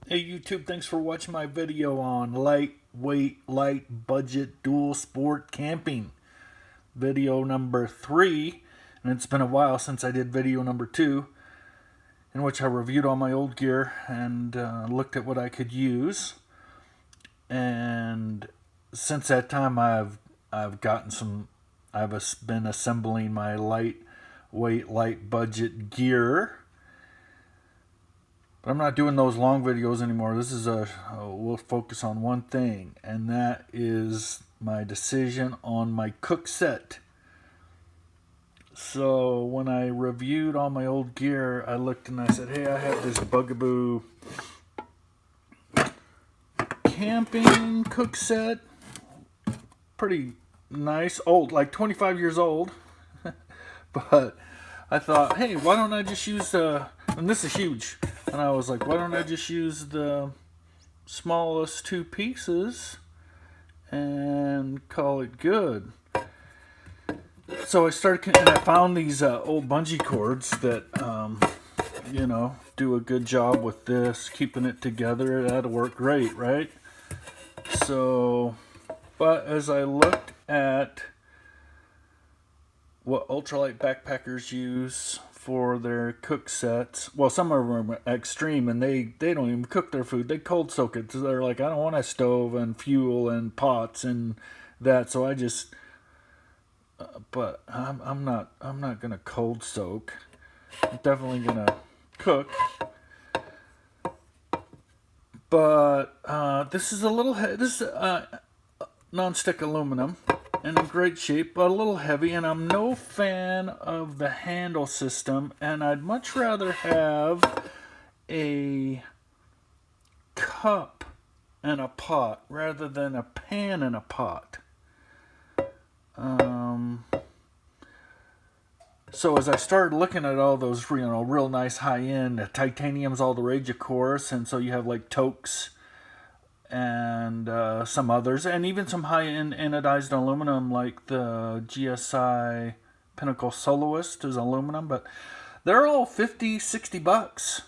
Hey YouTube, thanks for watching my video on lightweight, light budget, dual sport camping. Video number 3, and it's been a while since I did video number 2, in which I reviewed all my old gear and looked at what I could use. And since that time, I've been assembling my lightweight, light budget gear. But I'm not doing those long videos anymore. This is we'll focus on one thing, and that is my decision on my cook set. So when I reviewed all my old gear, I looked and I said, hey, I have this Bugaboo camping cook set. Pretty nice, old, like 25 years old. But I thought, hey, why don't I just use and this is huge. And I was like, why don't I just use the smallest 2 pieces and call it good? So I started, and I found these old bungee cords that, do a good job with this, keeping it together. That'll work great, right? So, but as I looked at what ultralight backpackers use for their cook sets, well, some of them are extreme and they don't even cook their food. They cold soak it. So they're like, I don't want a stove and fuel and pots and that. So I just but I'm not gonna cold soak. I'm definitely gonna cook. But this is a little this is non-stick aluminum and in great shape, but a little heavy, and I'm no fan of the handle system, and I'd much rather have a cup and a pot rather than a pan and a pot. So as I started looking at all those, real nice high-end titanium's all the rage, of course, and so you have like Tokes and some others, and even some high-end anodized aluminum like the GSI Pinnacle Soloist is aluminum, but they're all 50, 60 bucks.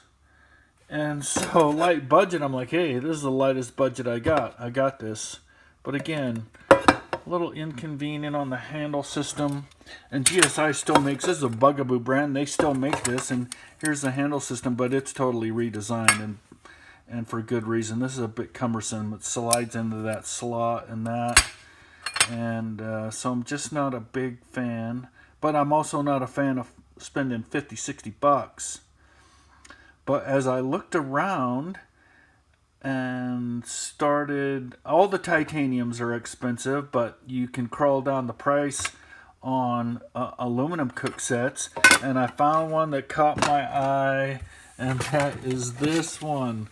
And so light budget, I'm like, hey, this is the lightest budget I got this. But again, a little inconvenient on the handle system. And GSI still makes, this is a Bugaboo brand, they still make this, and here's the handle system, but it's totally redesigned, and for good reason. This is a bit cumbersome. It slides into that slot and that. And so I'm just not a big fan. But I'm also not a fan of spending 50, 60 bucks. But as I looked around and started, all the titaniums are expensive, but you can crawl down the price on aluminum cook sets. And I found one that caught my eye, and that is this one.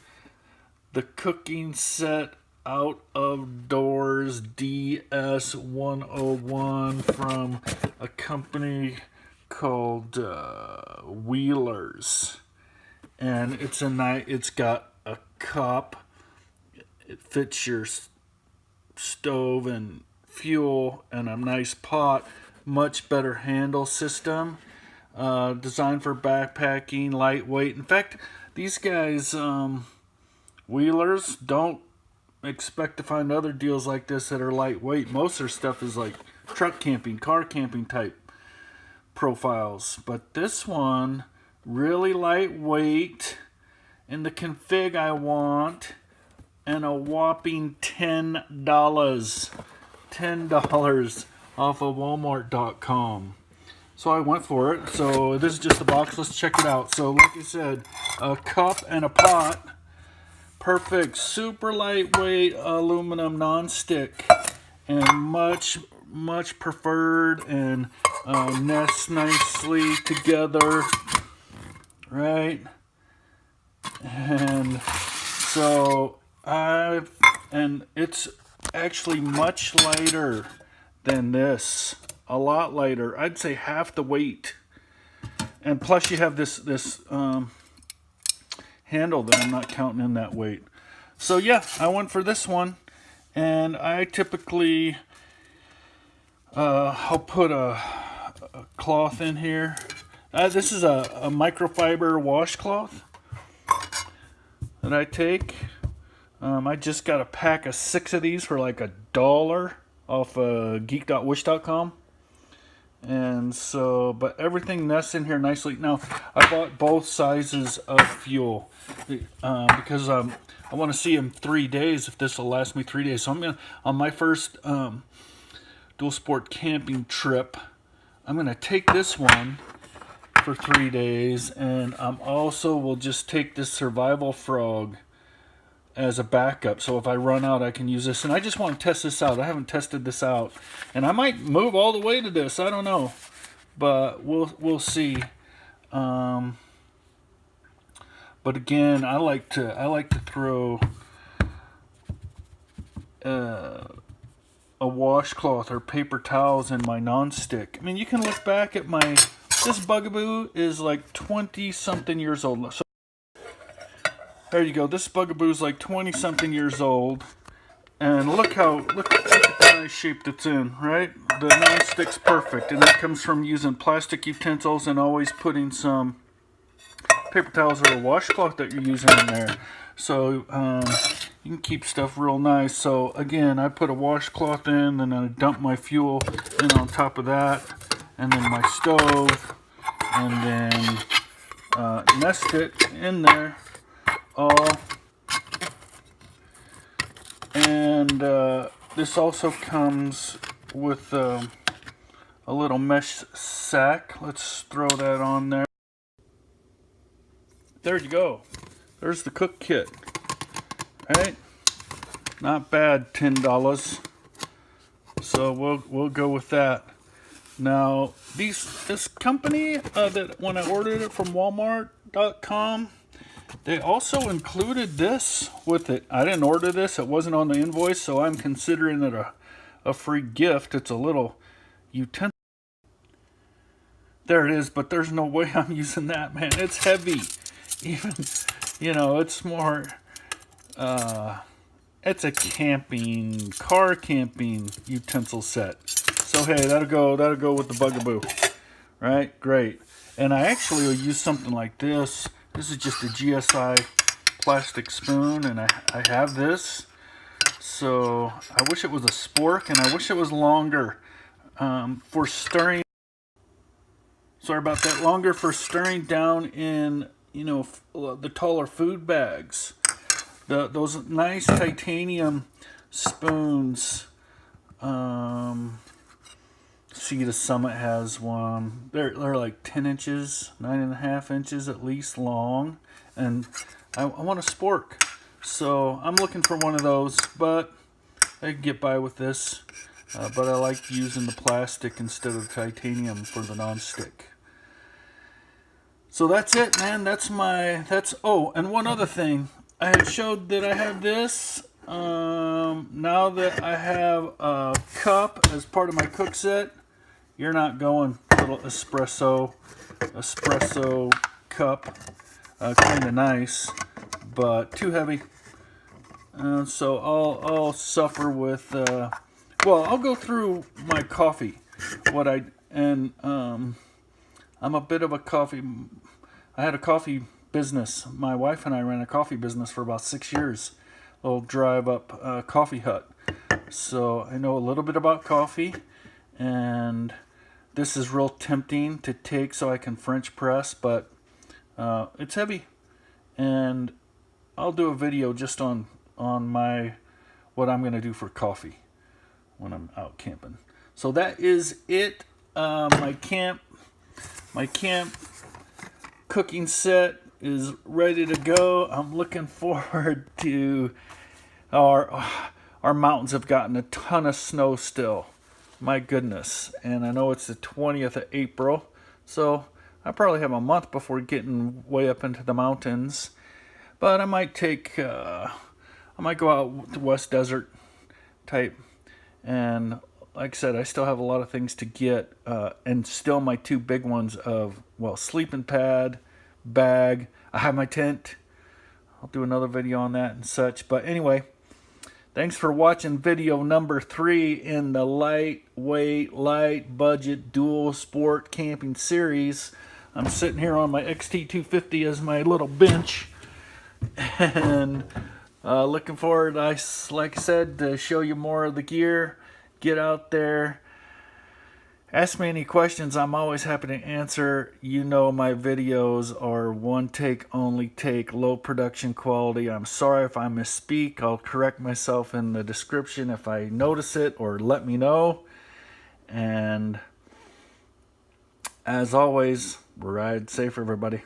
The Cooking Set Out of Doors DS101 from a company called Wheelers, and it's got a cup. It fits your stove and fuel, and a nice pot. Much better handle system. Designed for backpacking, lightweight. In fact, these guys. Wheelers, don't expect to find other deals like this that are lightweight. Most of their stuff is like truck camping, car camping type profiles. But this one, really lightweight, in the config I want, and a whopping $10. $10 off of Walmart.com. So I went for it. So this is just the box. Let's check it out. So like I said, a cup and a pot. Perfect, super lightweight aluminum non-stick, and much preferred, and nests nicely together, right? And so and it's actually much lighter than this, a lot lighter. I'd say half the weight, and plus you have this handle that I'm not counting in that weight. So yeah, I went for this one, and I typically I'll put a cloth in here. This is a microfiber washcloth. that I take. I just got a pack of 6 of these for like $1 off geek.wish.com. And so, but everything nests in here nicely. Now, I bought both sizes of fuel because I want to see in 3 days if this will last me 3 days. So I'm gonna, on my first dual sport camping trip, I'm gonna take this one for 3 days, and also will just take this Survival Frog as a backup, so if I run out I can use this. And I just want to test this out. I haven't tested this out, and I might move all the way to this, I don't know, but we'll see. But again, I like to throw a washcloth or paper towels in my non-stick. I mean, you can look back at this Bugaboo is like 20 something years old. So there you go. This Bugaboo is like 20 something years old, and look at the nice shape that's in, right? The non-stick's perfect, and that comes from using plastic utensils and always putting some paper towels or a washcloth that you're using in there. So you can keep stuff real nice. So again, I put a washcloth in, and then I dump my fuel in on top of that, and then my stove, and then nest it in there all. And this also comes with a little mesh sack. Let's throw that on there. There you go. There's the cook kit. Right? Not bad, $10. So we'll go with that. Now, this company that when I ordered it from Walmart.com, they also included this with it. I didn't order this; it wasn't on the invoice, so I'm considering it a free gift. It's a little utensil. There it is, but there's no way I'm using that, man. It's heavy. Even, it's more. It's a car camping utensil set. So hey, that'll go with the Bugaboo, right? Great. And I actually will use something like this. This is just a GSI plastic spoon, and I have this. So I wish it was a spork, and I wish it was longer for stirring. Sorry about that. Longer for stirring down in the taller food bags. Those nice titanium spoons. See, the Summit has one. They're like 10 inches, 9.5 inches at least long, and I want a spork, so I'm looking for one of those. But I can get by with this. But I like using the plastic instead of titanium for the non-stick. So that's it, man. Oh, and one other thing. I had showed that I have this. Now that I have a cup as part of my cook set, you're not going little espresso cup. Kind of nice, but too heavy. So I'll suffer with. Well, I'll go through my coffee. I'm a bit of a coffee. I had a coffee business. My wife and I ran a coffee business for about 6 years. A little drive-up coffee hut. So I know a little bit about coffee, and this is real tempting to take so I can French press, but it's heavy. And I'll do a video just on what I'm going to do for coffee when I'm out camping. So that is it. My camp cooking set is ready to go. I'm looking forward to our mountains have gotten a ton of snow still. My goodness. And I know it's the 20th of April, so I probably have a month before getting way up into the mountains. But I might go out to West Desert type. And like I said, I still have a lot of things to get. And still my 2 big ones of, sleeping pad, bag. I have my tent. I'll do another video on that and such. But anyway, thanks for watching video number 3 in the lightweight, light budget dual sport camping series. I'm sitting here on my XT250 as my little bench, And looking forward, like I said, to show you more of the gear. Get out there. Ask me any questions. I'm always happy to answer. You know my videos are one take, only take, low production quality. I'm sorry if I misspeak. I'll correct myself in the description if I notice it, or let me know. And as always, ride safe, everybody.